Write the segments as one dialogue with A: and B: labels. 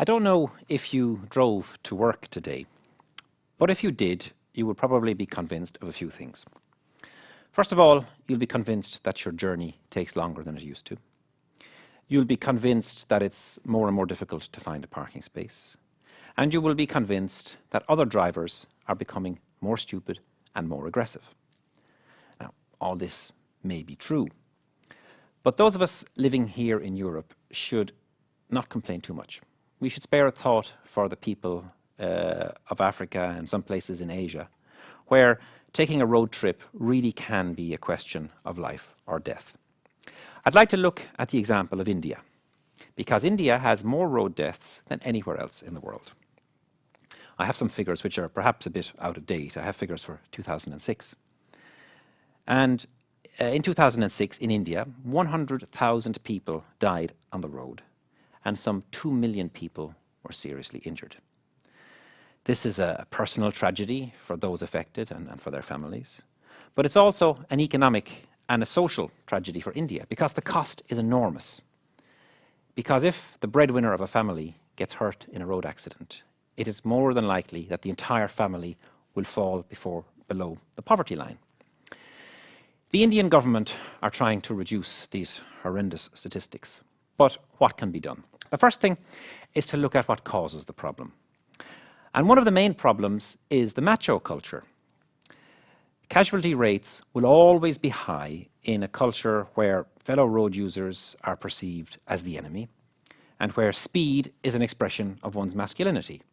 A: I don't know if you drove to work today, but if you did, you would probably be convinced of a few things. First of all, you'll be convinced that your journey takes longer than it used to. You'll be convinced that it's more and more difficult to find a parking space. And you will be convinced that other drivers are becoming more stupid and more aggressive. Now, all this may be true, but those of us living here in Europe should not complain too much. We should spare a thought for the people of Africa and some places in Asia, where taking a road trip really can be a question of life or death. I'd like to look at the example of India, because India has more road deaths than anywhere else in the world. I have some figures which are perhaps a bit out of date. I have figures for 2006. And in 2006 in India, 100,000 people died on the road, and some 2 million people were seriously injured. This is a personal tragedy for those affected and for their families, but it's also an economic and a social tragedy for India because the cost is enormous. Because if the breadwinner of a family gets hurt in a road accident, it is more than likely that the entire family will fall below the poverty line. The Indian government are trying to reduce these horrendous statistics, but what can be done? The first thing is to look at what causes the problem. And one of the main problems is the macho culture. Casualty rates will always be high in a culture where fellow road users are perceived as the enemy and where speed is an expression of one's masculinity.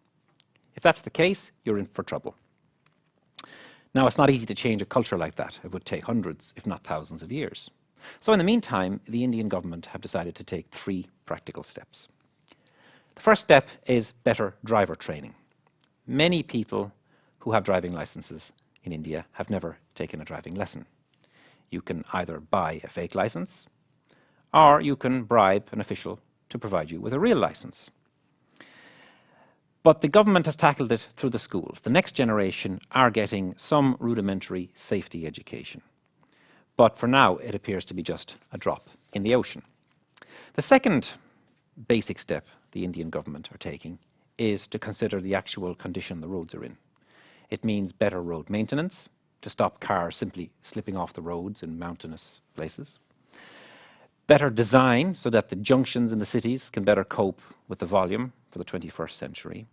A: If that's the case, you're in for trouble. Now, it's not easy to change a culture like that. It would take hundreds, if not thousands of years. So in the meantime, the Indian government have decided to take 3 practical steps. The first step is better driver training. Many people who have driving licenses in India have never taken a driving lesson. You can either buy a fake license, or you can bribe an official to provide you with a real license. But the government has tackled it through the schools. The next generation are getting some rudimentary safety education. But for now, it appears to be just a drop in the ocean. The second basic step the Indian government are taking is to consider the actual condition the roads are in. It means better road maintenance to stop cars simply slipping off the roads in mountainous places. Better design so that the junctions in the cities can better cope with the volume for the 21st century.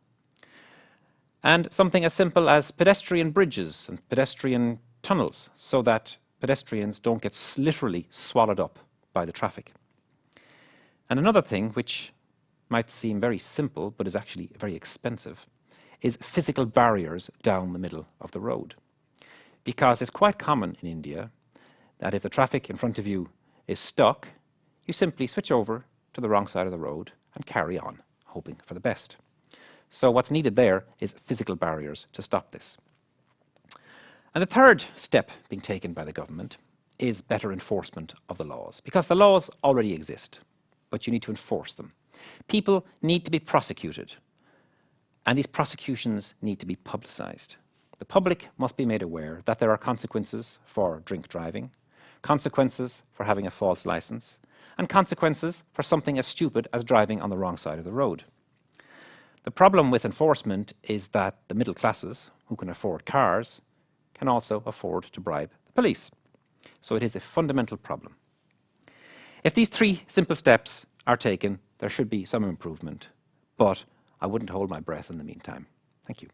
A: And something as simple as pedestrian bridges and pedestrian tunnels so that pedestrians don't get literally swallowed up by the traffic. And another thing which might seem very simple but is actually very expensive is physical barriers down the middle of the road. Because it's quite common in India that if the traffic in front of you is stuck, you simply switch over to the wrong side of the road and carry on, hoping for the best. So what's needed there is physical barriers to stop this. And the third step being taken by the government is better enforcement of the laws, because the laws already exist, but you need to enforce them. People need to be prosecuted, and these prosecutions need to be publicized. The public must be made aware that there are consequences for drink driving, consequences for having a false license, and consequences for something as stupid as driving on the wrong side of the road. The problem with enforcement is that the middle classes, who can afford cars, can also afford to bribe the police. So it is a fundamental problem. If these 3 simple steps are taken, there should be some improvement, but I wouldn't hold my breath in the meantime. Thank you.